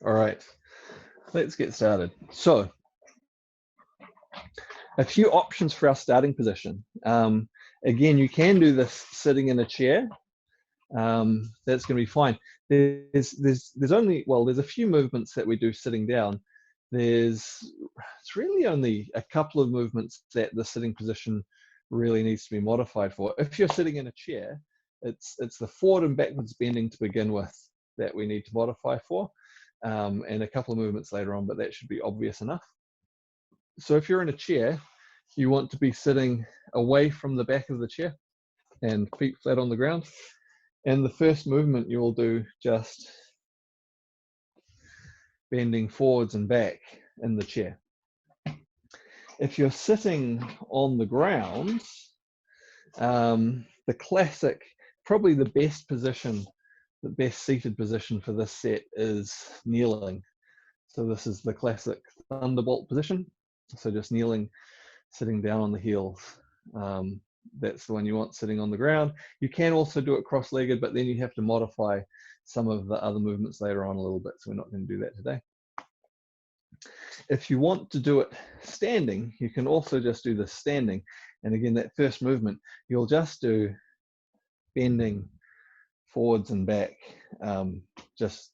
All right, let's get started. So, a few options for our starting position. Again, you can do this sitting in a chair. That's going to be fine. There's only, well, there's a few movements that we do sitting down. It's really only a couple of movements that the sitting position really needs to be modified for. If you're sitting in a chair, it's the forward and backwards bending to begin with that we need to modify for, and a couple of movements later on, but that should be obvious enough. So if you're in a chair, you want to be sitting away from the back of the chair and feet flat on the ground. And the first movement you will do just bending forwards and back in the chair. If you're sitting on the ground, the classic, probably the best position, the best seated position for this set is kneeling. So this is the classic thunderbolt position. So just kneeling, sitting down on the heels. That's the one you want sitting on the ground. You can also do it cross-legged, but then you have to modify some of the other movements later on a little bit, so we're not going to do that today. If you want to do it standing, you can also just do this standing. And again, that first movement, you'll just do bending forwards and back, just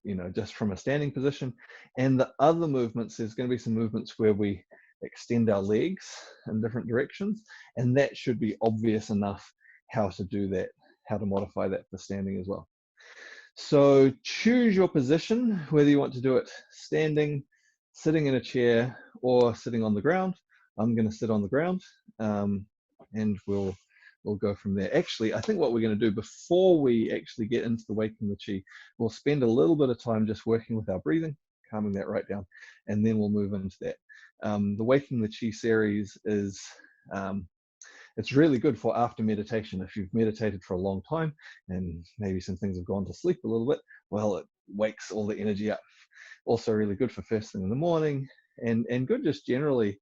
from a standing position. And the other movements, there's going to be some movements where we extend our legs in different directions, and that should be obvious enough how to do that, how to modify that for standing as well. So choose your position, whether you want to do it standing, sitting in a chair, or sitting on the ground. I'm going to sit on the ground, and we'll go from there. Actually, I think what we're going to do before we actually get into the waking the chi, we'll spend a little bit of time just working with our breathing, calming that right down, and then we'll move into that. The Waking the Chi series is, it's really good for after meditation. If you've meditated for a long time and maybe some things have gone to sleep a little bit, well, it wakes all the energy up. Also really good for first thing in the morning, and good just generally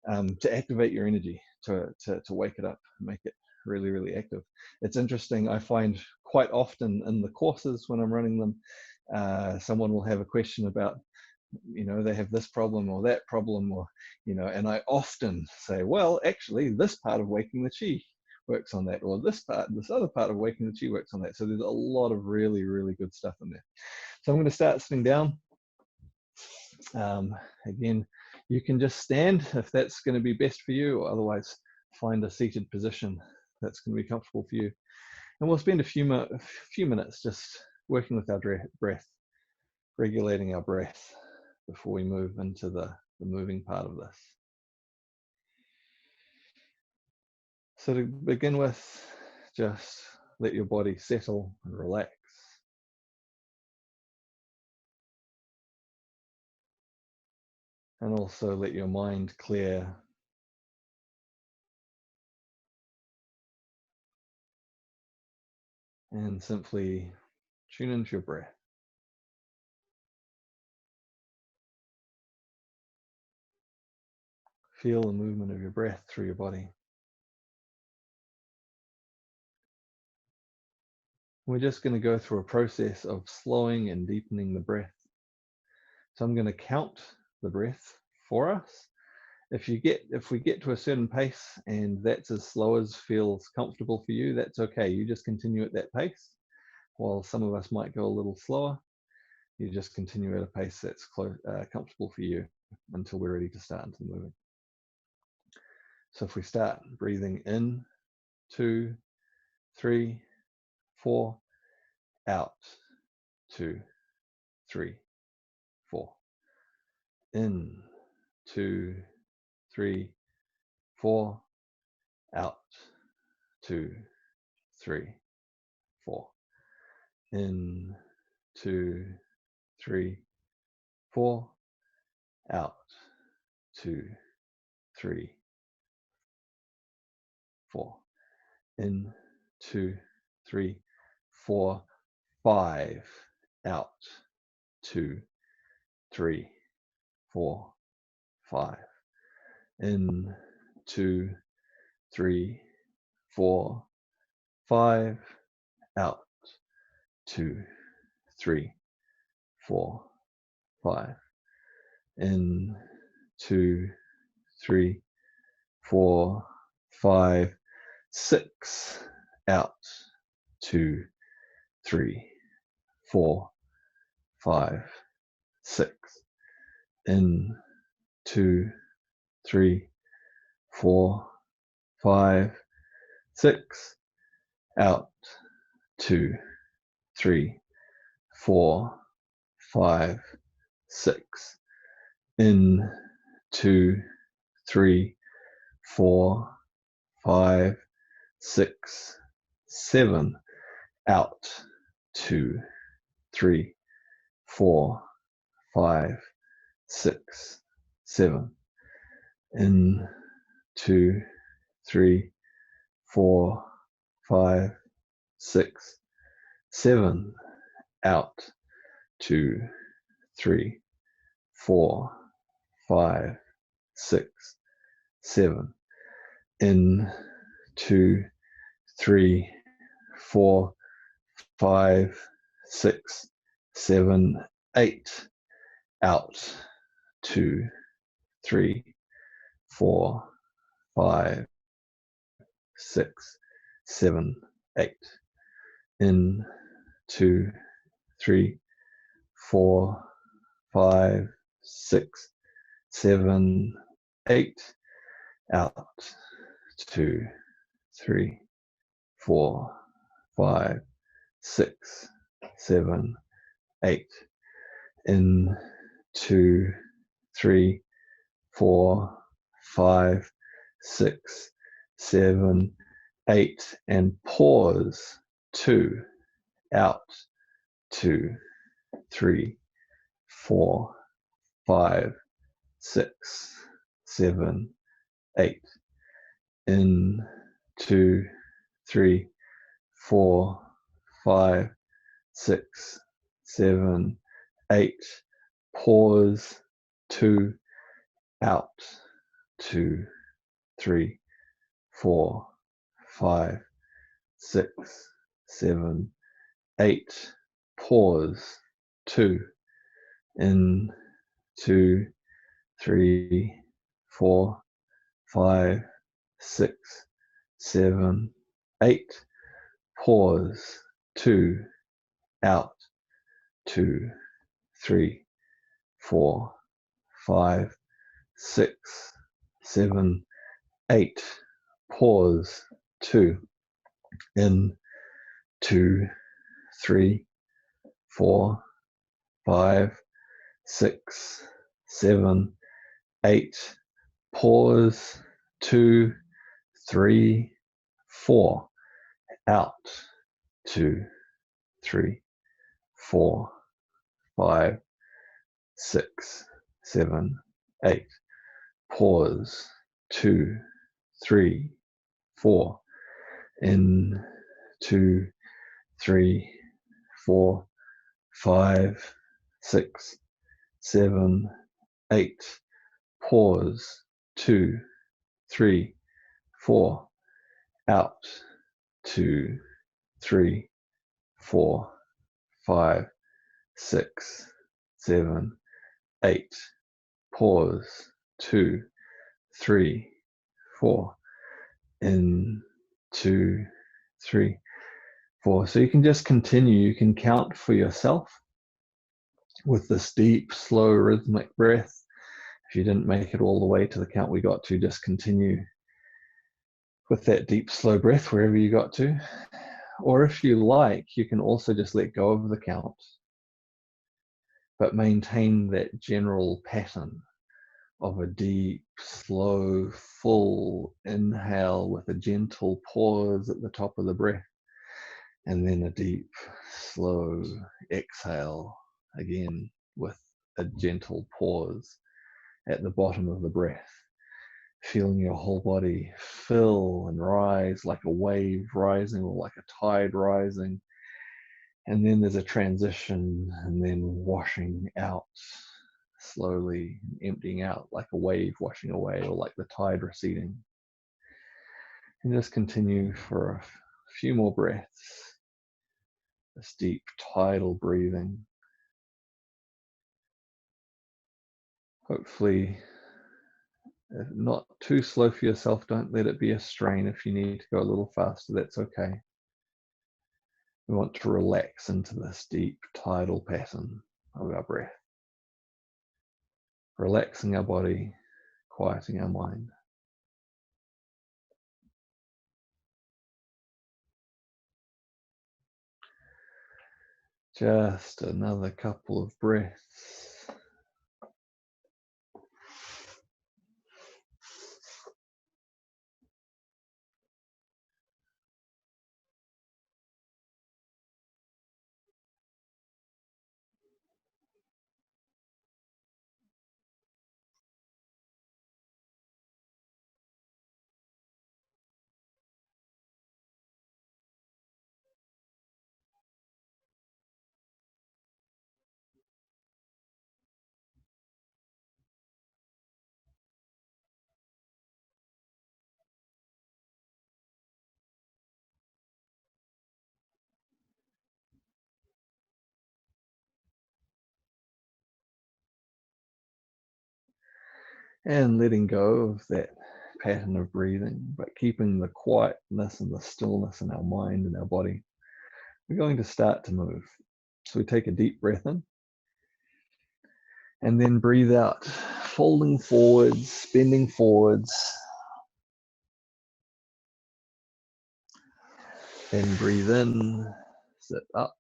to activate your energy, to wake it up, make it really, really active. It's interesting, I find quite often in the courses when I'm running them, someone will have a question about, they have this problem or that problem, or, and I often say, well, actually, this part of Waking the Chi works on that, or this other part of Waking the Chi works on that. So there's a lot of really, really good stuff in there. So I'm going to start sitting down. Again, you can just stand if that's going to be best for you, or otherwise find a seated position that's going to be comfortable for you. And we'll spend a few minutes just working with our breath, regulating our breath before we move into the moving part of this. So to begin with, just let your body settle and relax. And also let your mind clear. And simply tune into your breath. Feel the movement of your breath through your body. We're just going to go through a process of slowing and deepening the breath. So I'm going to count the breath for us. If we get to a certain pace and that's as slow as feels comfortable for you, that's okay. You just continue at that pace. While some of us might go a little slower, you just continue at a pace that's comfortable for you until we're ready to start into the moving. So if we start breathing in, 2, 3, 4, out, 2, 3, 4. In, 2, 3, 4, out, 2, 3, 4. In, 2, 3, 4, out, 2, 3, 4. In, 2, 3, 4, 5, out, 2, 3, 4, 5. In, 2, 3, 4, 5, out, 2, 3, 4, 5. In, 2, 3, 4, 5, 6. Out, 2, 3, 4, 5, 6. In, 2, 3, 4, 5, 6. Out, 2, 3, 4, 5, 6. In, 2, 3, 4, 5, 6, 7. Out, 2, 3, 4, 5, 6, 7. In, 2, 3, 4, 5, 6, 7. Out, 2, 3, 4, 5, 6, 7. In, 2, 3, 4, 5, 6, 7, 8. Out, 2, 3, 4, 5, 6, 7, 8. In, 2, 3, 4, 5, 6, 7, 8. Out, 2, 3, 4, 5, 6, 7, 8. In, 2, 3, 4, 5, 6, 7, 8. And pause. 2. Out, 2, 3, 4, 5, 6, 7, 8. In, 2, 3, 4, 5, 6, 7, 8. Pause. 2. Out, 2, 3, 4, 5, 6, 7, 8. Pause. 2. In, 2, 3, 4, 5, 6, 7, 8. Pause. 2. Out, 2, 3, 4, 5, 6, 7, 8. Pause. 2. In, 2, 3, 4, 5, 6, 7, 8. Pause. 2, 3, 4. Out, 2, 3, 4, 5, 6, 7, 8. Pause. 2, 3, 4. In, 2, 3, 4, 5, 6, 7, 8. Pause. 2, 3, 4. Out, 2, 3, 4, 5, 6, 7, 8. Pause. 2, 3, 4. In, 2, 3, 4. So you can just continue. You can count for yourself with this deep, slow, rhythmic breath. If you didn't make it all the way to the count we got to, just continue with that deep, slow breath wherever you got to. Or if you like, you can also just let go of the count, but maintain that general pattern of a deep, slow, full inhale with a gentle pause at the top of the breath, and then a deep, slow exhale again with a gentle pause at the bottom of the breath, feeling your whole body fill and rise like a wave rising or like a tide rising. And then there's a transition and then washing out slowly, emptying out like a wave washing away or like the tide receding. And just continue for a few more breaths. This deep tidal breathing. Hopefully, if not too slow for yourself. Don't let it be a strain. If you need to go a little faster, that's okay. We want to relax into this deep tidal pattern of our breath, relaxing our body, quieting our mind. Just another couple of breaths. And letting go of that pattern of breathing, but keeping the quietness and the stillness in our mind and our body. We're going to start to move. So we take a deep breath in and then breathe out, folding forwards, bending forwards. Then breathe in, sit up.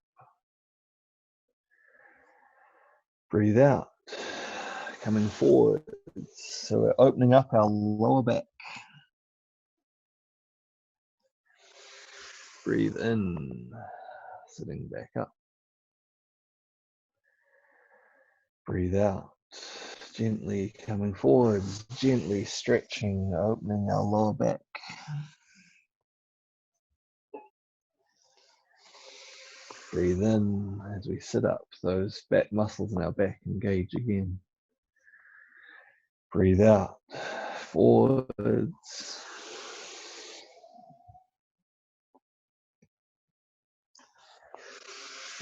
Breathe out, coming forward. So we're opening up our lower back. Breathe in, sitting back up. Breathe out, gently coming forwards, gently stretching, opening our lower back. Breathe in as we sit up, those back muscles in our back engage again. Breathe out, forwards.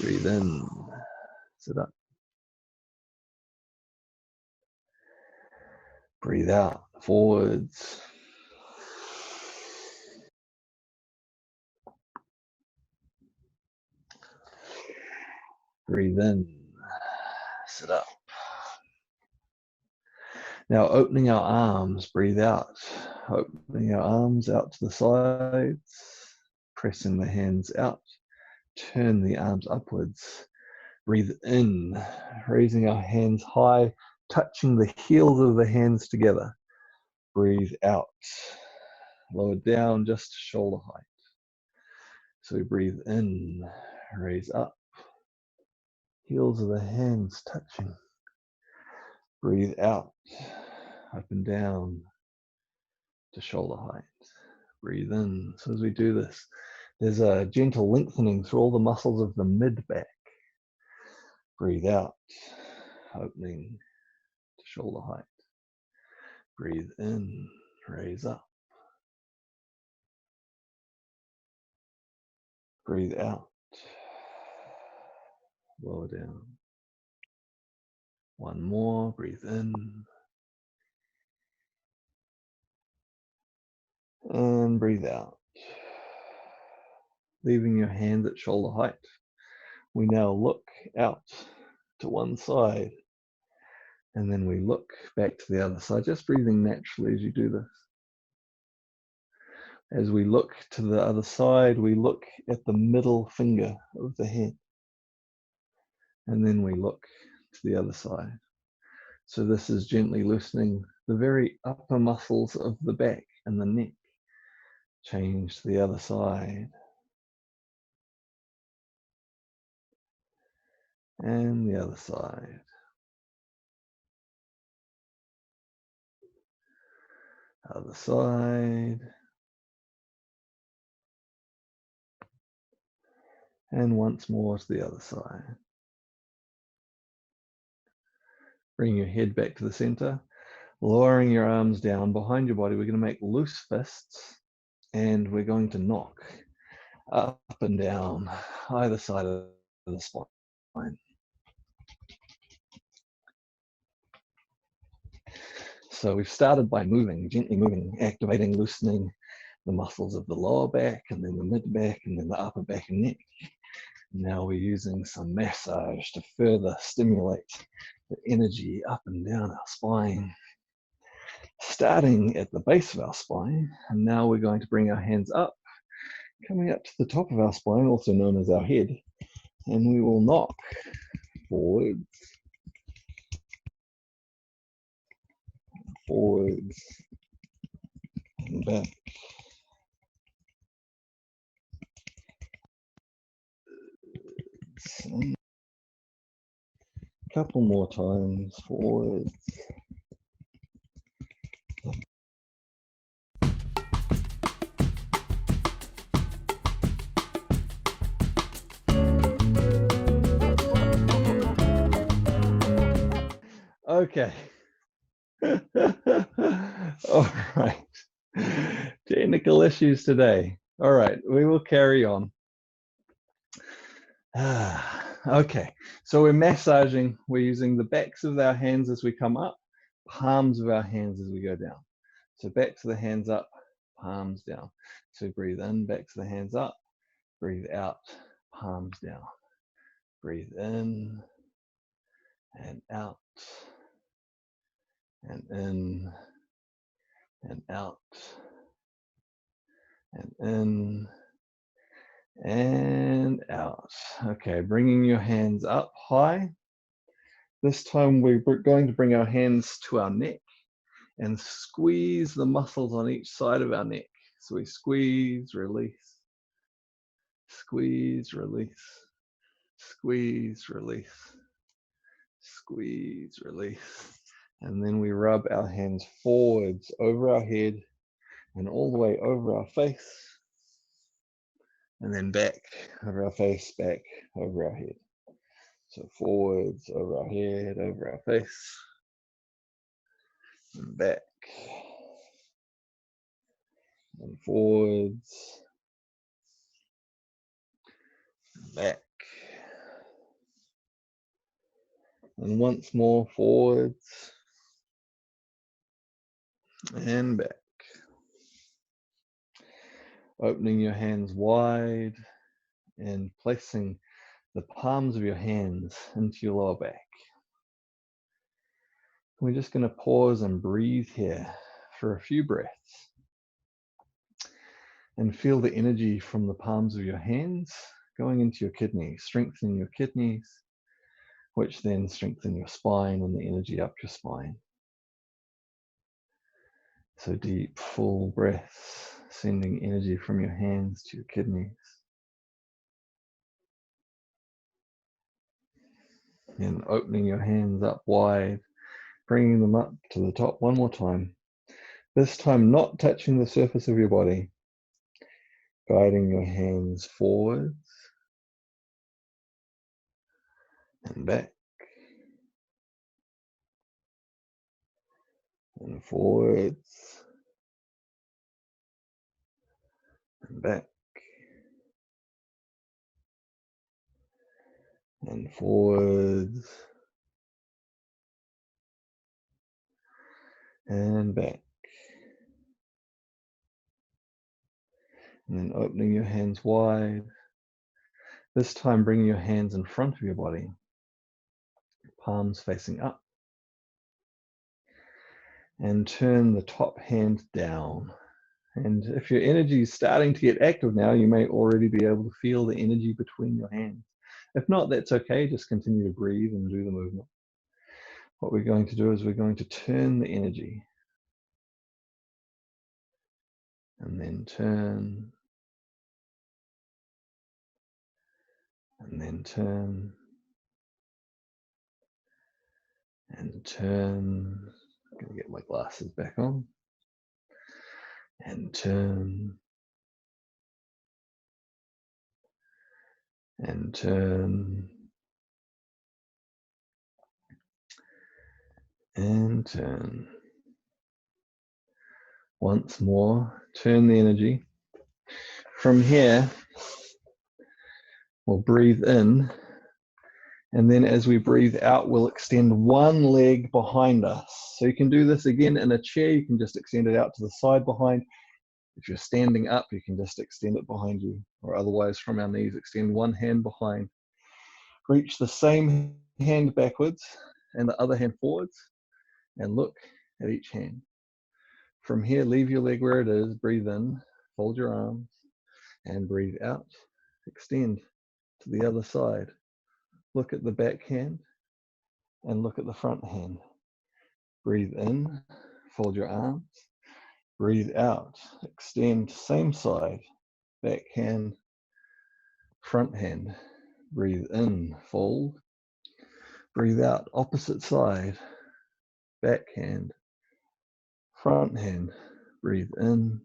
Breathe in, sit up. Breathe out, forwards. Breathe in, sit up. Now opening our arms, breathe out. Opening our arms out to the sides, pressing the hands out. Turn the arms upwards. Breathe in, raising our hands high, touching the heels of the hands together. Breathe out, lower down just shoulder height. So we breathe in, raise up, heels of the hands touching. Breathe out, up and down to shoulder height. Breathe in. So as we do this, there's a gentle lengthening through all the muscles of the mid-back. Breathe out, opening to shoulder height. Breathe in, raise up. Breathe out, lower down. One more, breathe in. And breathe out. Leaving your hands at shoulder height. We now look out to one side. And then we look back to the other side, just breathing naturally as you do this. As we look to the other side, we look at the middle finger of the hand. And then we look to the other side. So this is gently loosening the very upper muscles of the back and the neck. Change to the other side. And the other side. Other side. And once more to the other side. Bring your head back to the center, lowering your arms down behind your body. We're going to make loose fists and we're going to knock up and down either side of the spine. So we've started by moving, gently moving, activating, loosening the muscles of the lower back, and then the mid back, and then the upper back and neck. Now we're using some massage to further stimulate the energy up and down our spine, starting at the base of our spine. And now we're going to bring our hands up, coming up to the top of our spine, also known as our head, and we will knock forwards, forwards, and back. A couple more times, forwards. Okay. All right. Technical issues today. All right, we will carry on. Okay, so we're massaging. We're using the backs of our hands as we come up, palms of our hands as we go down. So backs of the hands up, palms down. So breathe in, backs of the hands up, breathe out, palms down. Breathe in and out and in and out and in and out. Okay, bringing your hands up high. This time we're going to bring our hands to our neck and squeeze the muscles on each side of our neck. So we squeeze, release, squeeze, release, squeeze, release, squeeze, release. And then we rub our hands forwards over our head and all the way over our face. And then back over our face, back over our head. So forwards, over our head, over our face, and back, and forwards, and back, and once more forwards, and back. Opening your hands wide and placing the palms of your hands into your lower back. We're just going to pause and breathe here for a few breaths and feel the energy from the palms of your hands going into your kidneys, strengthening your kidneys, which then strengthen your spine and the energy up your spine. So deep, full breaths, sending energy from your hands to your kidneys. And opening your hands up wide, bringing them up to the top one more time. This time not touching the surface of your body, guiding your hands forwards and back and forwards and back and forwards and back. And then opening your hands wide. This time bringing your hands in front of your body, palms facing up. And turn the top hand down. And if your energy is starting to get active now, you may already be able to feel the energy between your hands. If not, that's okay. Just continue to breathe and do the movement. What we're going to do is we're going to turn the energy. And then turn. And then turn. And turn. I'm going to get my glasses back on. And turn. And turn. And turn. Once more, turn the energy. From here, we'll breathe in And then as we breathe out, we'll extend one leg behind us. So you can do this again in a chair. You can just extend it out to the side behind. If you're standing up, you can just extend it behind you, or otherwise from our knees, extend one hand behind. Reach the same hand backwards and the other hand forwards, and look at each hand. From here, leave your leg where it is, breathe in, fold your arms, and breathe out. Extend to the other side. Look at the back hand and look at the front hand. Breathe in, fold your arms, breathe out, extend, same side, back hand, front hand. Breathe in, fold, breathe out, opposite side, back hand, front hand. Breathe in,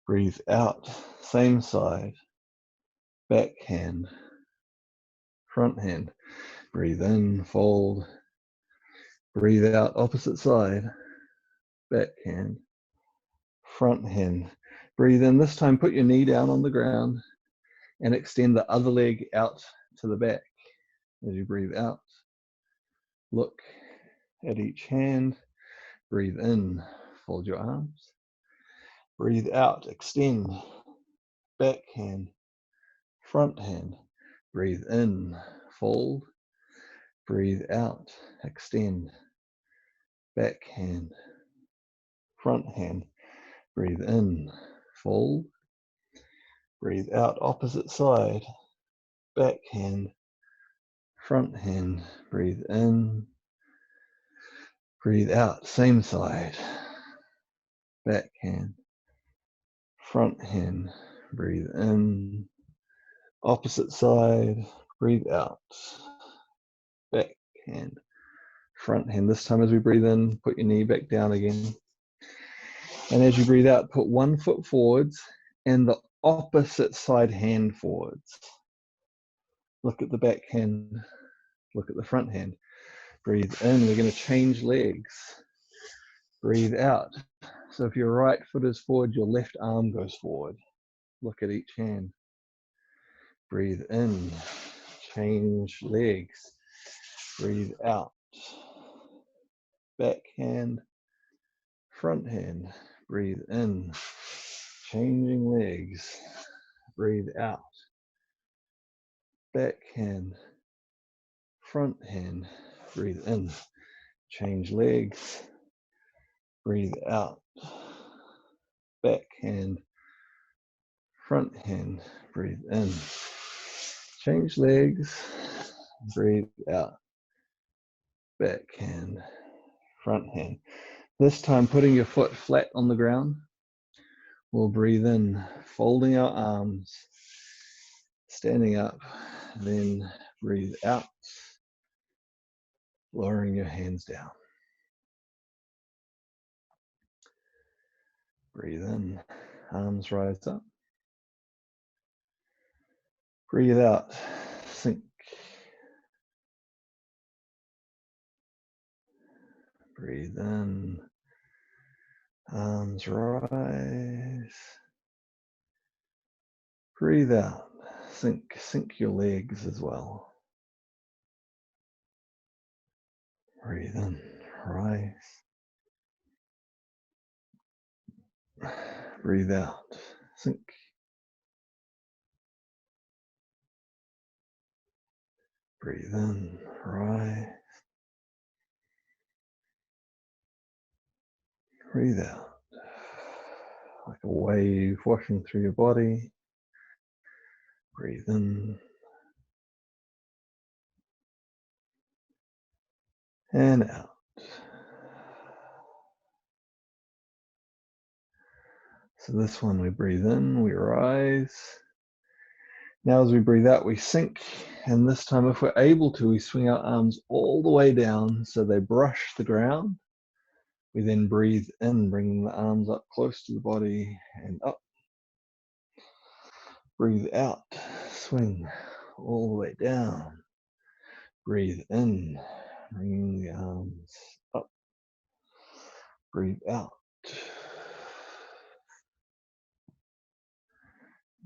breathe out, same side, back hand, front hand. Breathe in, fold, breathe out, opposite side, back hand, front hand. Breathe in, this time put your knee down on the ground and extend the other leg out to the back. As you breathe out, look at each hand, breathe in, fold your arms, breathe out, extend, back hand, front hand. Breathe in, fold, breathe out, extend, back hand, front hand. Breathe in, fold, breathe out, opposite side, back hand, front hand. Breathe in, breathe out, same side, back hand, front hand. Breathe in, opposite side, breathe out, back hand, front hand. This time as we breathe in, put your knee back down again. And as you breathe out, put one foot forwards and the opposite side hand forwards. Look at the back hand, look at the front hand. Breathe in, we're going to change legs. Breathe out. So if your right foot is forward, your left arm goes forward. Look at each hand. Breathe in, change legs. Breathe out. Back hand, front hand. Breathe in, changing legs. Breathe out. Back hand, front hand. Breathe in, change legs. Breathe out. Back hand, front hand. Breathe in, change legs. Breathe out. Back hand, front hand. This time putting your foot flat on the ground. We'll breathe in, folding our arms, standing up, then breathe out, lowering your hands down. Breathe in, arms rise up. Breathe out, sink. Breathe in, arms rise. Breathe out, sink your legs as well. Breathe in, rise. Breathe out, sink. Breathe in, rise. Breathe out, like a wave washing through your body. Breathe in. And out. So this one we breathe in, we rise. Now as we breathe out, we sink. And this time, if we're able to, we swing our arms all the way down so they brush the ground. We then breathe in, bringing the arms up close to the body and up. Breathe out, swing all the way down. Breathe in, bringing the arms up. Breathe out.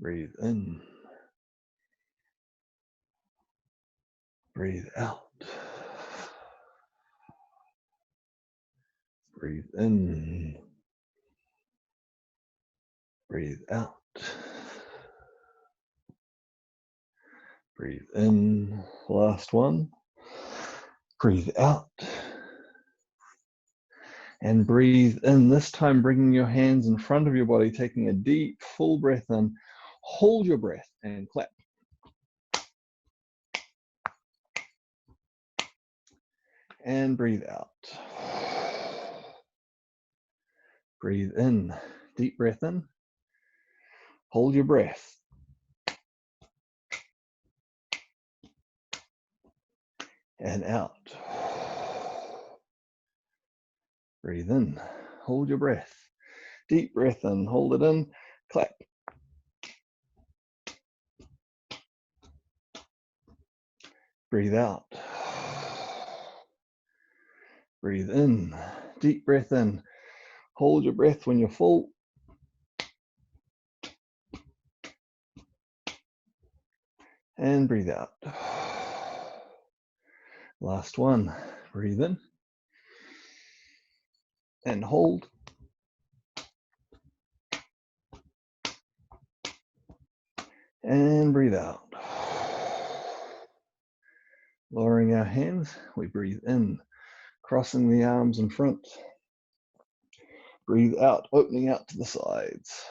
Breathe in. Breathe out. Breathe in. Breathe out. Breathe in. Last one. Breathe out. And breathe in, this time bringing your hands in front of your body, taking a deep, full breath in. Hold your breath and clap. And breathe out. Breathe in, deep breath in. Hold your breath. And out. Breathe in, hold your breath. Deep breath in, hold it in, clap. Breathe out. Breathe in, deep breath in. Hold your breath when you're full. And breathe out. Last one, breathe in. And hold. And breathe out. Lowering our hands, we breathe in, crossing the arms in front. Breathe out, opening out to the sides.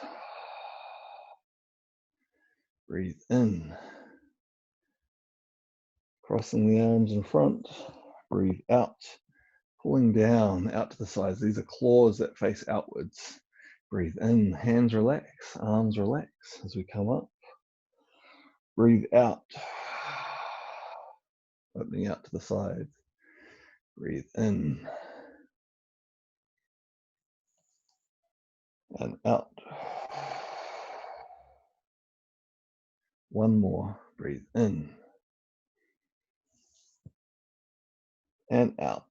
Breathe in, crossing the arms in front. Breathe out, pulling down, out to the sides. These are claws that face outwards. Breathe in, hands relax, arms relax as we come up. Breathe out, opening out to the sides. Breathe in and out. One more, breathe in and out.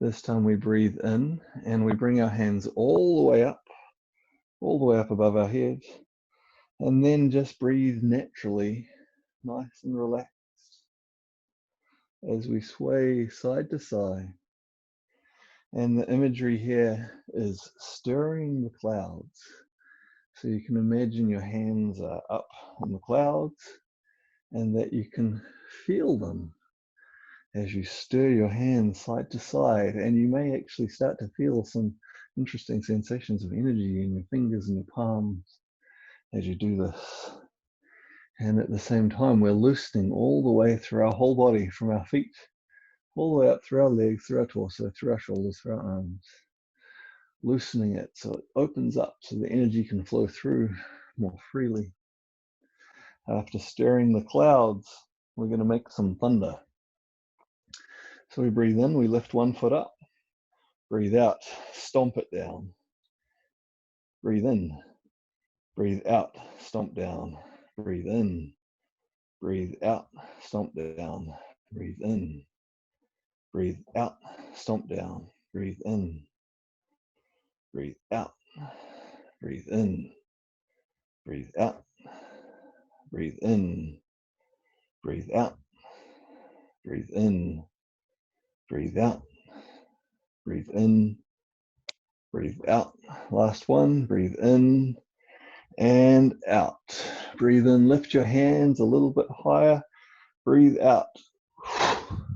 This time we breathe in and we bring our hands all the way up above our head, and then just breathe naturally, nice and relaxed, as we sway side to side. And the imagery here is stirring the clouds. So you can imagine your hands are up in the clouds and that you can feel them as you stir your hands side to side, and you may actually start to feel some interesting sensations of energy in your fingers and your palms as you do this. And at the same time, we're loosening all the way through our whole body, from our feet, all the way up through our legs, through our torso, through our shoulders, through our arms. Loosening it so it opens up so the energy can flow through more freely. After stirring the clouds, we're going to make some thunder. So we breathe in, we lift one foot up. Breathe out, stomp it down. Breathe in, breathe out, stomp down. Breathe in, breathe out, stomp down. Breathe in, breathe out, stomp down. Breathe in, breathe out, breathe in, breathe out, breathe in, breathe out, breathe in, breathe out, breathe in, breathe out. Last one, breathe in and out. Breathe in, lift your hands a little bit higher. Breathe out,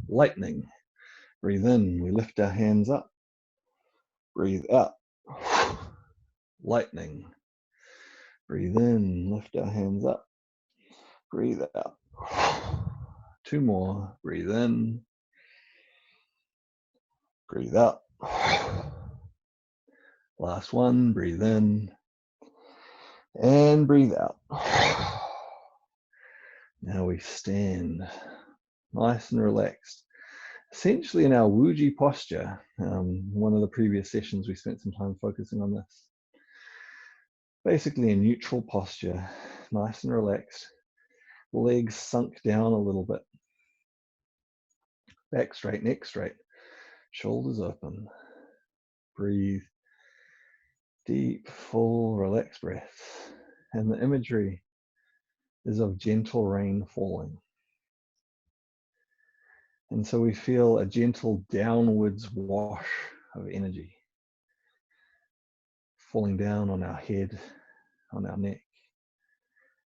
lightning. Breathe in, we lift our hands up. Breathe out, lightning. Breathe in, lift our hands up. Breathe out. Two more, breathe in. Breathe out. Last one, breathe in. And breathe out. Now we stand nice and relaxed. Essentially in our Wuji posture. One of the previous sessions we spent some time focusing on this. Basically a neutral posture, nice and relaxed. Legs sunk down a little bit. Back straight, neck straight. Shoulders open. Breathe. Deep, full, relaxed breaths. And the imagery is of gentle rain falling. And so we feel a gentle downwards wash of energy falling down on our head, on our neck,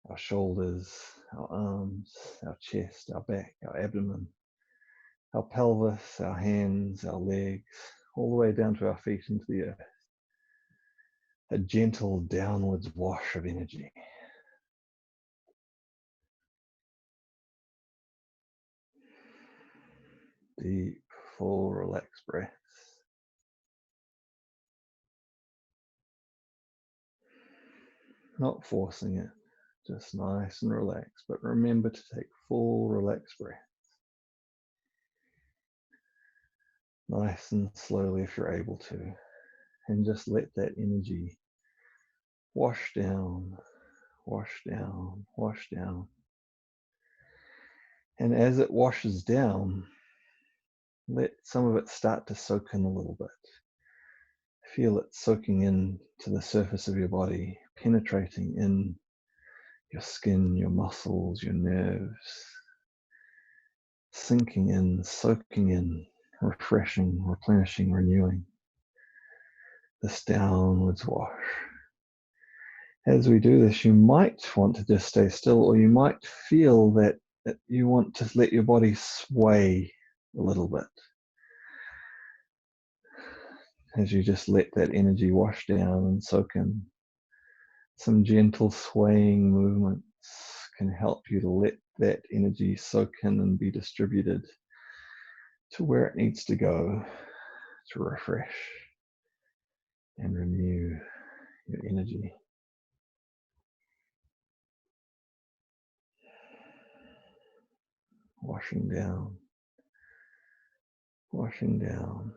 our shoulders, our arms, our chest, our back, our abdomen, our pelvis, our hands, our legs, all the way down to our feet into the earth. A gentle downwards wash of energy. Deep, full, relaxed breaths. Not forcing it, just nice and relaxed, but remember to take full, relaxed breath. Nice and slowly if you're able to, and just let that energy wash down, wash down, wash down. And as it washes down, let some of it start to soak in a little bit. Feel it soaking in to the surface of your body, penetrating in your skin, your muscles, your nerves, sinking in, soaking in, refreshing, replenishing, renewing. This downwards wash. As we do this, you might want to just stay still, or you might feel that you want to let your body sway a little bit as you just let that energy wash down and soak in. Some gentle swaying movements can help you to let that energy soak in and be distributed to where it needs to go to refresh and renew your energy. Washing down, washing down.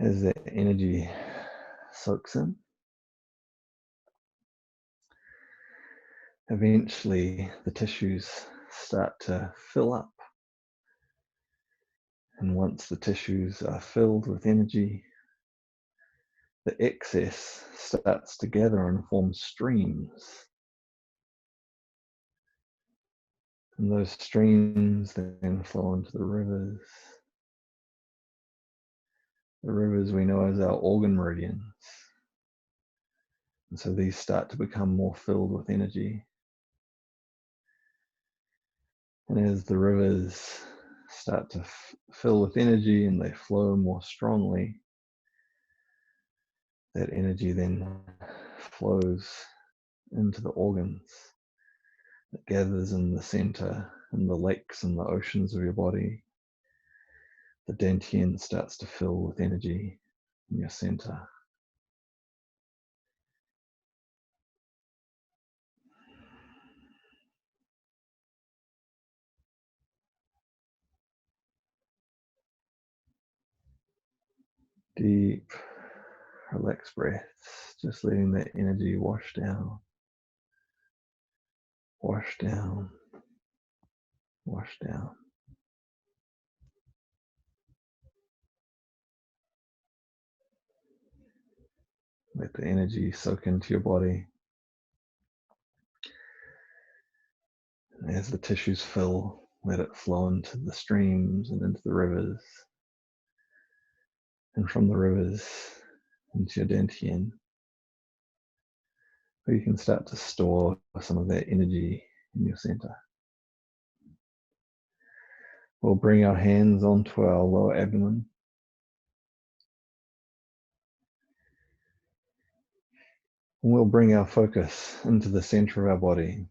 As that energy soaks in, eventually the tissues start to fill up. And once the tissues are filled with energy, the excess starts to gather and form streams. And those streams then flow into the rivers. The rivers we know as our organ meridians. And so these start to become more filled with energy. And as the rivers start to fill with energy and they flow more strongly, that energy then flows into the organs. It gathers in the center, in the lakes and the oceans of your body. The dantian starts to fill with energy in your center. Deep, relaxed breaths, just letting that energy wash down, wash down, wash down. Let the energy soak into your body. And as the tissues fill, let it flow into the streams and into the rivers. And from the rivers into your dantian, where you can start to store some of that energy in your center. We'll bring our hands onto our lower abdomen. And we'll bring our focus into the center of our body.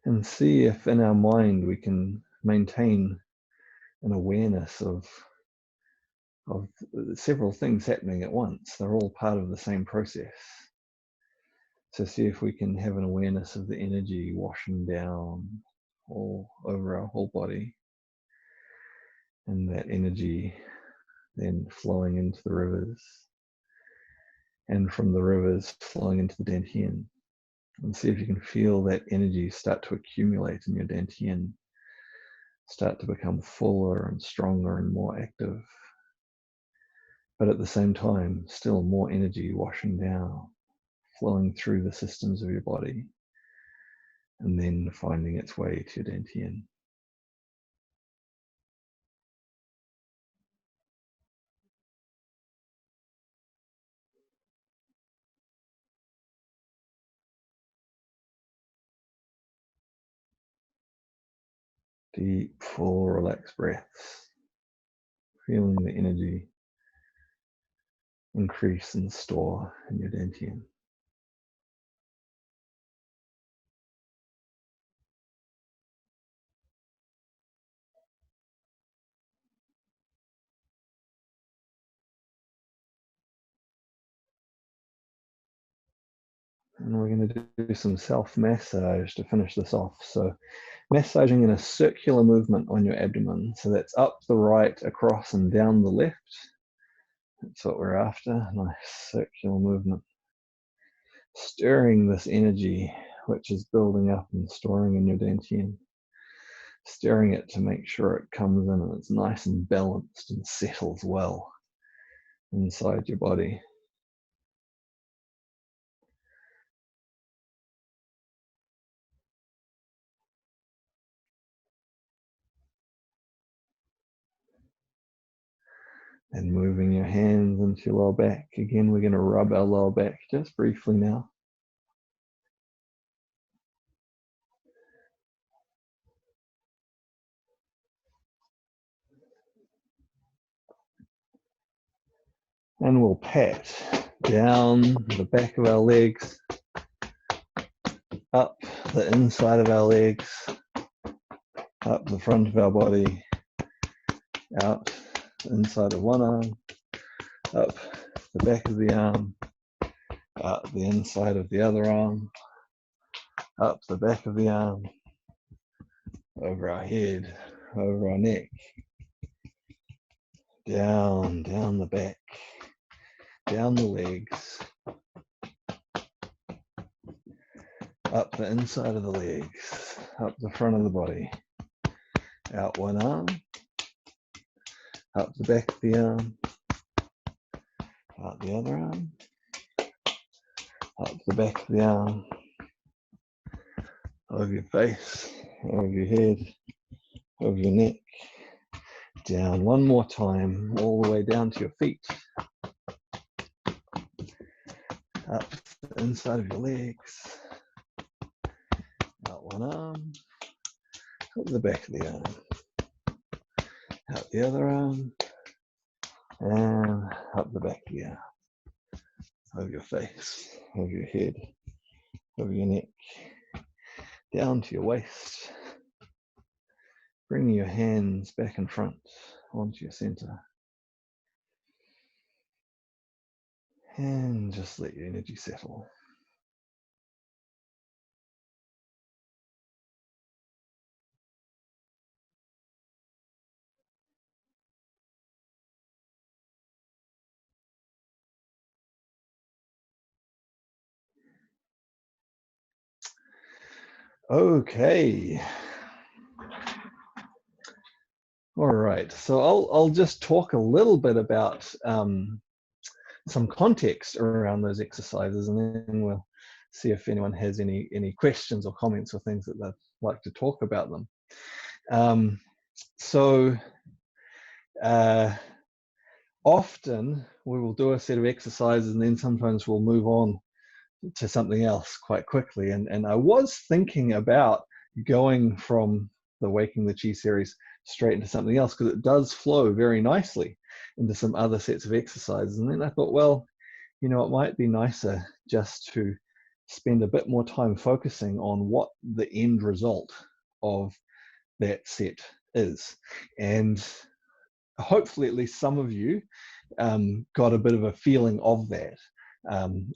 And see if in our mind we can maintain an awareness of several things happening at once. They're all part of the same process. So see if we can have an awareness of the energy washing down all over our whole body. And that energy then flowing into the rivers. And from the rivers flowing into the dantian. And see if you can feel that energy start to accumulate in your dantian, start to become fuller and stronger and more active. But at the same time, still more energy washing down, flowing through the systems of your body, and then finding its way to your dantian. Deep, full, relaxed breaths, feeling the energy increase and store in your dantian. And we're going to do some self-massage to finish this off. So massaging in a circular movement on your abdomen. So that's up the right, across and down the left. That's what we're after, nice circular movement. Stirring this energy, which is building up and storing in your dantian. Stirring it to make sure it comes in and it's nice and balanced and settles well inside your body. And moving your hands into your lower back. Again, we're going to rub our lower back just briefly now. And we'll pat down the back of our legs, up the inside of our legs, up the front of our body, out the inside of one arm, up the back of the arm, out the inside of the other arm, up the back of the arm, over our head, over our neck, down the back, down the legs, up the inside of the legs, up the front of the body, out one arm, up the back of the arm, out the other arm, up the back of the arm, over your face, over your head, over your neck, down one more time, all the way down to your feet, up the inside of your legs, out one arm, up the back of the arm, out the other arm, and up the back of the arm, over your face, over your head, over your neck, down to your waist, bringing your hands back in front onto your center. And just let your energy settle. Okay. All right, so I'll just talk a little bit about some context around those exercises, and then we'll see if anyone has any questions or comments or things that they'd like to talk about them. So often we will do a set of exercises and then sometimes we'll move on to something else quite quickly. And I was thinking about going from the Waking the Chi series straight into something else because it does flow very nicely into some other sets of exercises. And then I thought, well, you know, it might be nicer just to spend a bit more time focusing on what the end result of that set is. And hopefully at least some of you got a bit of a feeling of that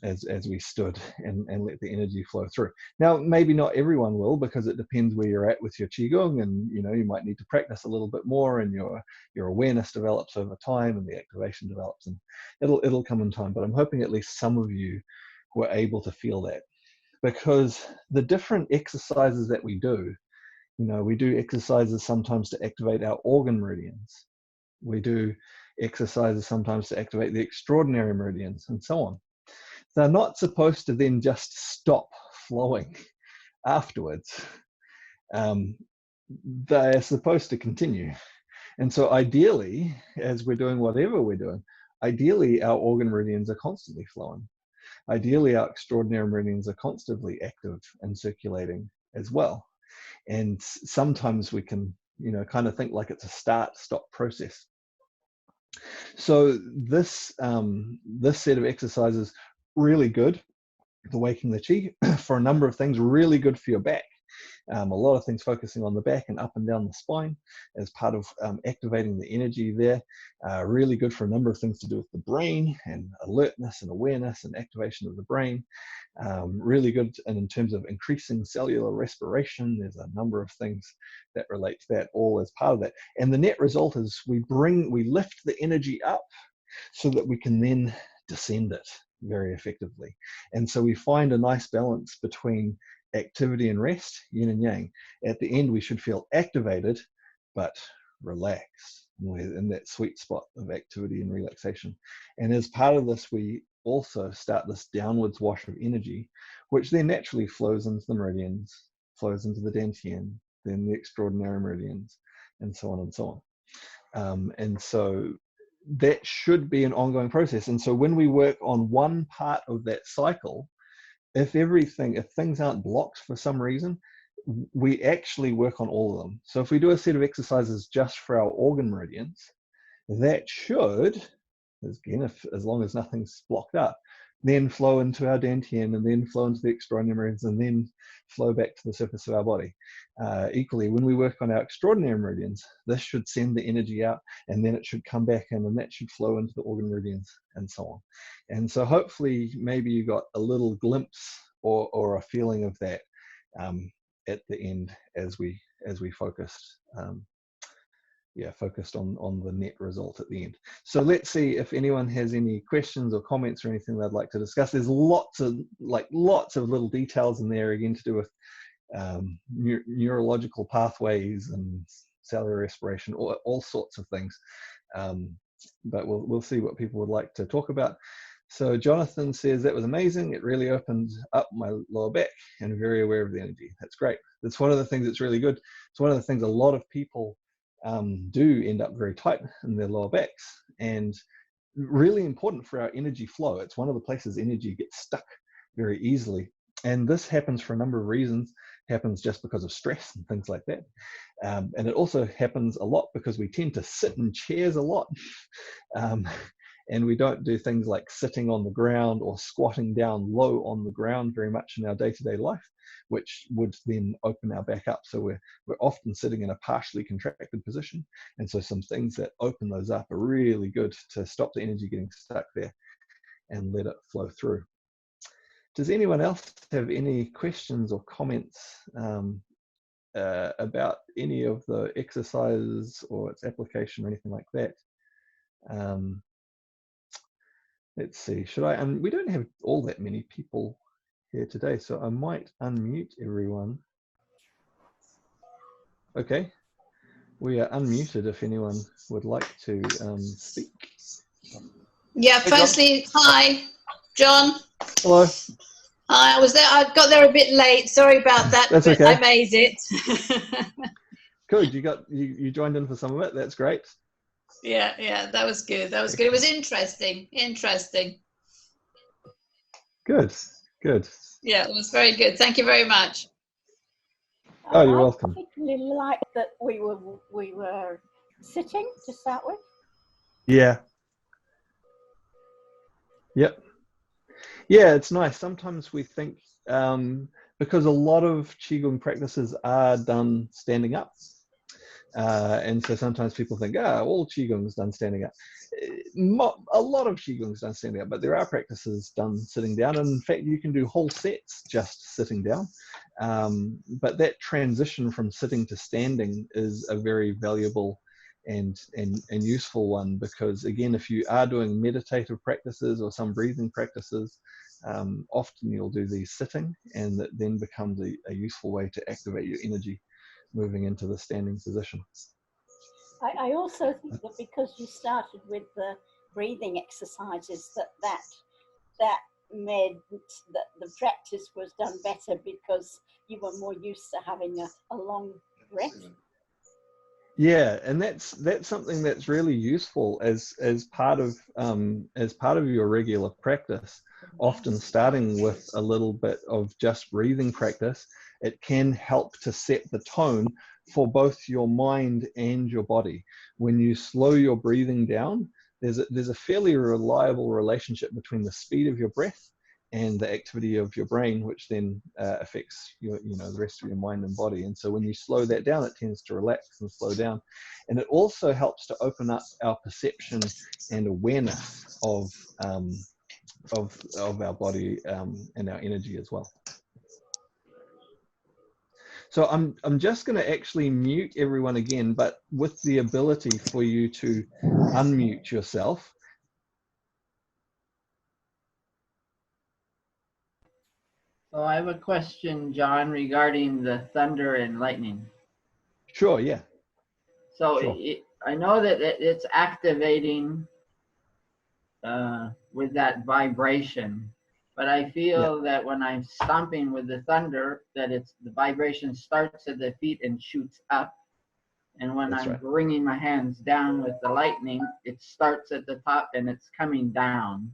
as we stood and let the energy flow through. Now, maybe not everyone will, because it depends where you're at with your Qigong, and you know, you might need to practice a little bit more, and your awareness develops over time and the activation develops, and it'll come in time. But I'm hoping at least some of you were able to feel that. because the different exercises that we do, we do exercises sometimes to activate our organ meridians. We do exercises sometimes to activate the extraordinary meridians, and so on. They're not supposed to then just stop flowing afterwards. They're supposed to continue. And so ideally, as we're doing whatever we're doing, ideally our organ meridians are constantly flowing. Ideally, our extraordinary meridians are constantly active and circulating as well. And sometimes we can, kind of think like it's a start-stop process. So this set of exercises, really good for waking the chi for a number of things, really good for your back. A lot of things focusing on the back and up and down the spine as part of activating the energy there. Really good for a number of things to do with the brain and alertness and awareness and activation of the brain. Really good in terms of increasing cellular respiration. There's a number of things that relate to that, all as part of that. And the net result is we lift the energy up so that we can then descend it very effectively. And so we find a nice balance between activity and rest, yin and yang. At the end, we should feel activated, but relaxed. We're in that sweet spot of activity and relaxation. And as part of this, we also start this downwards wash of energy, which then naturally flows into the meridians, flows into the dantian, then the extraordinary meridians, and so on and so on. And so that should be an ongoing process. And so when we work on one part of that cycle, if things aren't blocked for some reason, we actually work on all of them. So if we do a set of exercises just for our organ meridians, that should, again, as long as nothing's blocked up, then flow into our dantian, and then flow into the extraordinary meridians, and then flow back to the surface of our body. Equally, when we work on our extraordinary meridians, this should send the energy out, and then it should come back in, and that should flow into the organ meridians, and so on. And so hopefully maybe you got a little glimpse or a feeling of that at the end as we focused focused on the net result at the end. So let's see if anyone has any questions or comments or anything they'd like to discuss. There's lots of little details in there, again, to do with neurological pathways and cellular respiration, all sorts of things. But we'll see what people would like to talk about. So Jonathan says, that was amazing. It really opened up my lower back and very aware of the energy. That's great. That's one of the things that's really good. It's one of the things a lot of people do end up very tight in their lower backs, and really important for our energy flow. It's one of the places energy gets stuck very easily. And this happens for a number of reasons. It happens just because of stress and things like that. And it also happens a lot because we tend to sit in chairs a lot. And we don't do things like sitting on the ground or squatting down low on the ground very much in our day-to-day life, which would then open our back up. So we're often sitting in a partially contracted position. And so some things that open those up are really good to stop the energy getting stuck there and let it flow through. Does anyone else have any questions or comments about any of the exercises or its application or anything like that? Let's see, should I, we don't have all that many people here today, so I might unmute everyone. Okay, we are unmuted if anyone would like to speak. Yeah, firstly, hi, John. Hello. Hi, I got there a bit late, sorry about that. That's but okay. I made it. Good, you joined in for some of it, that's great. Yeah, that was good. It was interesting. Good. Yeah, it was very good. Thank you very much. Oh, you're welcome. I particularly like that we were sitting to start with. Yeah. Yep. Yeah, it's nice. Sometimes we think, because a lot of Qigong practices are done standing up. And so sometimes people think, all Qigong is done standing up. A lot of Qigong is done standing up, but there are practices done sitting down. And in fact, you can do whole sets just sitting down. But that transition from sitting to standing is a very valuable and useful one, because again, if you are doing meditative practices or some breathing practices, often you'll do these sitting, and that then becomes a useful way to activate your energy moving into the standing position. I also think that because you started with the breathing exercises, that made that the practice was done better because you were more used to having a long breath. Yeah, and that's something that's really useful as part of your regular practice. Often starting with a little bit of just breathing practice, it can help to set the tone for both your mind and your body. When you slow your breathing down, there's a fairly reliable relationship between the speed of your breath and the activity of your brain, which then affects the rest of your mind and body. And so when you slow that down, it tends to relax and slow down. And it also helps to open up our perception and awareness of our body and our energy as well. So I'm just going to actually mute everyone again, but with the ability for you to unmute yourself. So I have a question, John, regarding the thunder and lightning. Sure, yeah. So Sure. I know that it's activating with that vibration, but I feel that when I'm stomping with the thunder, that the vibration starts at the feet and shoots up. And when I'm bringing my hands down with the lightning, it starts at the top and it's coming down.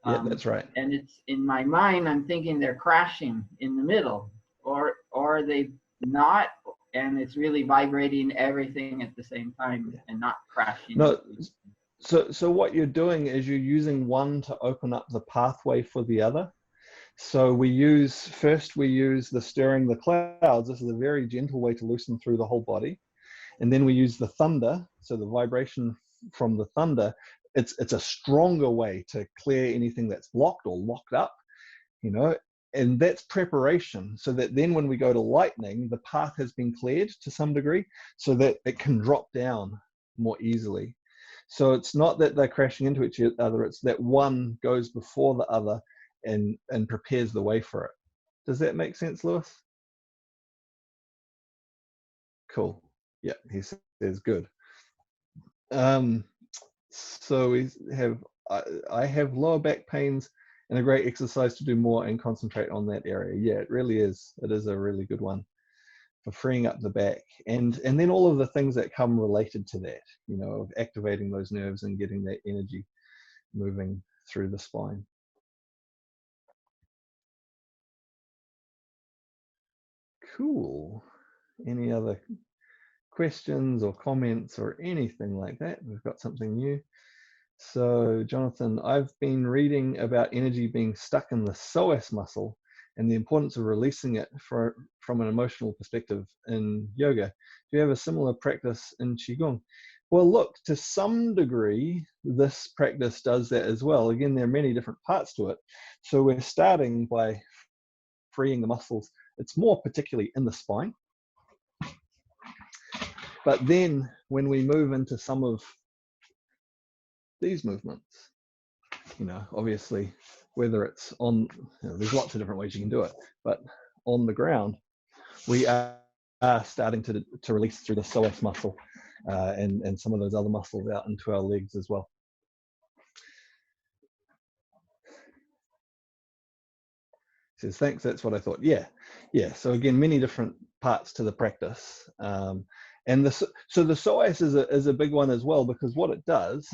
Yeah, that's right. And it's in my mind, I'm thinking they're crashing in the middle, or are they not? And it's really vibrating everything at the same time and not crashing. No, so what you're doing is you're using one to open up the pathway for the other. So we use the stirring the clouds. This is a very gentle way to loosen through the whole body. And then we use the thunder, so the vibration from the thunder. It's a stronger way to clear anything that's blocked or locked up, and that's preparation, so that then when we go to lightning, the path has been cleared to some degree so that it can drop down more easily. So it's not that they're crashing into each other, it's that one goes before the other and prepares the way for it. Does that make sense, Lewis? Cool. Yeah, he says good. So we have, I have lower back pains, and a great exercise to do more and concentrate on that area. Yeah, it really is. It is a really good one for freeing up the back, and then all of the things that come related to that, of activating those nerves and getting that energy moving through the spine. Cool. Any other questions or comments or anything like that? We've got something new. So Jonathan, I've been reading about energy being stuck in the psoas muscle and the importance of releasing it from an emotional perspective in yoga. Do you have a similar practice in Qigong? Well, look, to some degree, this practice does that as well. Again, there are many different parts to it. So we're starting by freeing the muscles. It's more particularly in the spine. But then when we move into some of these movements, obviously, whether it's on, there's lots of different ways you can do it, but on the ground, we are starting to release through the psoas muscle and some of those other muscles out into our legs as well. He says, thanks, that's what I thought. Yeah. So again, many different parts to the practice. And so the psoas is a big one as well, because what it does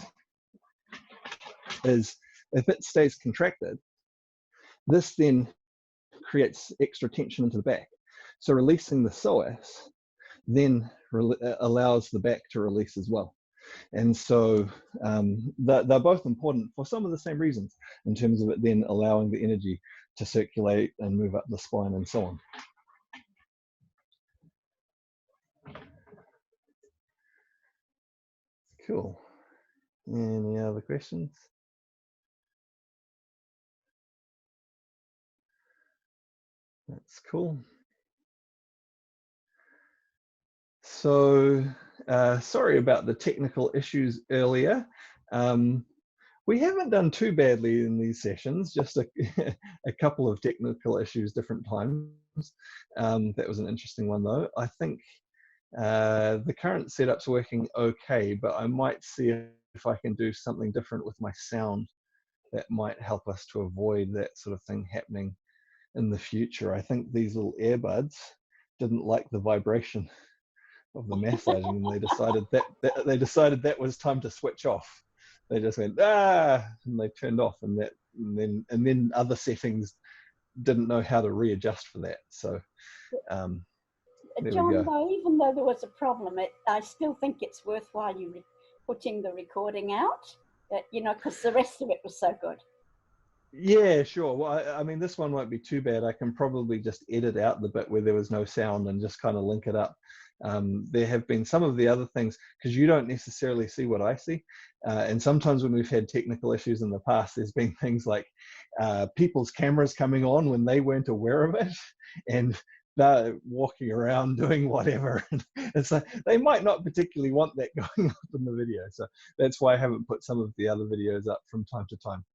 is, if it stays contracted, this then creates extra tension into the back. So releasing the psoas then allows the back to release as well. And so they're both important for some of the same reasons, in terms of it then allowing the energy to circulate and move up the spine and so on. Cool. Any other questions? That's cool. So sorry about the technical issues earlier. We haven't done too badly in these sessions, just a, a couple of technical issues different times. That was an interesting one though. I think the current setup's working okay, but I might see if I can do something different with my sound that might help us to avoid that sort of thing happening in the future. I think these little earbuds didn't like the vibration of the massaging, and they decided that was time to switch off. They just went and they turned off, and then other settings didn't know how to readjust for that. So there John, we go. though, even though there was a problem, I still think it's worthwhile you putting the recording out, you know, because the rest of it was so good. Yeah, sure. Well, I mean, this one won't be too bad. I can probably just edit out the bit where there was no sound and just kind of link it up. There have been some of the other things, because you don't necessarily see what I see. And sometimes when we've had technical issues in the past, there's been things like people's cameras coming on when they weren't aware of it, and they're walking around doing whatever. It's like they might not particularly want that going up in the video. So that's why I haven't put some of the other videos up from time to time.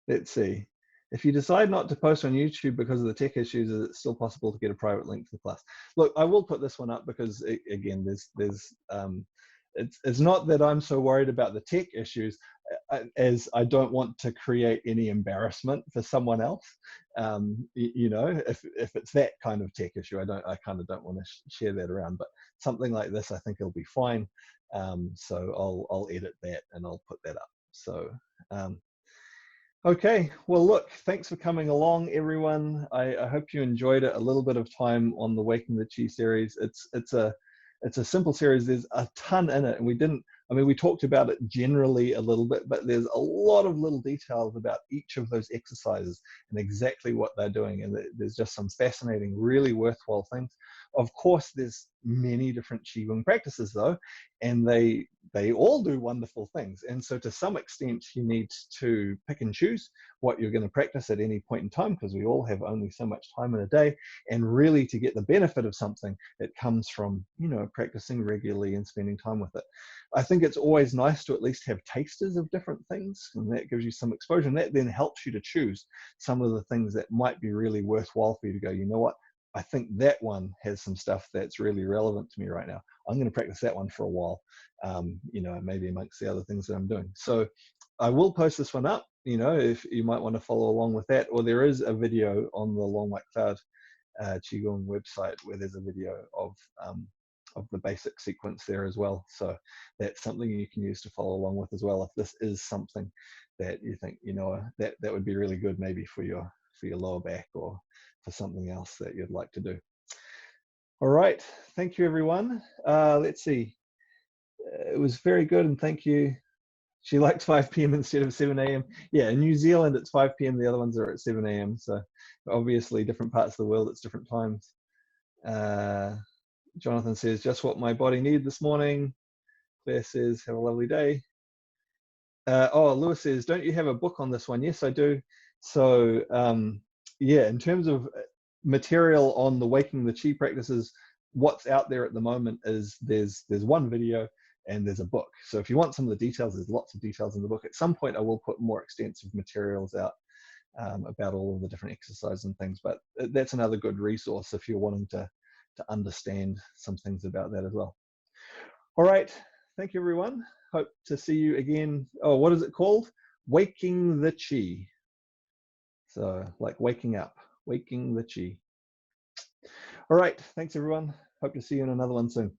Let's see. If you decide not to post on YouTube because of the tech issues, is it still possible to get a private link to the class? Look, I will put this one up because again, it's not that I'm so worried about the tech issues as I don't want to create any embarrassment for someone else. You know, if it's that kind of tech issue, I kind of don't want to share that around. But something like this, I think it'll be fine. So I'll edit that and I'll put that up. So. Okay, well, look, thanks for coming along, everyone. I hope you enjoyed it. A little bit of time on the Waking the Chi series. It's a simple series. There's a ton in it, and we talked about it generally a little bit, but there's a lot of little details about each of those exercises and exactly what they're doing. And there's just some fascinating, really worthwhile things. Of course, there's many different Qigong practices though, and they all do wonderful things. And so to some extent, you need to pick and choose what you're going to practice at any point in time, because we all have only so much time in a day. And really, to get the benefit of something, it comes from, you know, practicing regularly and spending time with it. I think it's always nice to at least have tasters of different things, and that gives you some exposure, and that then helps you to choose some of the things that might be really worthwhile for you to go, you know what, I think that one has some stuff that's really relevant to me right now. I'm going to practice that one for a while, you know, maybe amongst the other things that I'm doing. So I will post this one up, you know, if you might want to follow along with that, or there is a video on the Long White Cloud Qigong website where there's a video of the basic sequence there as well. So that's something you can use to follow along with as well, if this is something that you think, you know, that would be really good maybe for your lower back or for something else that you'd like to do. All right, thank you everyone. Let's see, it was very good, and thank you. She likes 5 p.m. instead of 7 a.m. Yeah, in New Zealand it's 5 p.m. The other ones are at 7 a.m. So obviously different parts of the world, it's different times. Jonathan says, just what my body needed this morning. Claire says, have a lovely day. Oh, Lewis says, don't you have a book on this one? Yes, I do. So yeah, in terms of material on the Waking the Chi practices, what's out there at the moment is there's one video and there's a book. So if you want some of the details, there's lots of details in the book. At some point I will put more extensive materials out about all of the different exercises and things, but that's another good resource if you're wanting to understand some things about that as well. All right, thank you everyone. Hope to see you again. Oh, what is it called? Waking the Chi. So like waking up, waking the Chi. All right, thanks everyone. Hope to see you in another one soon.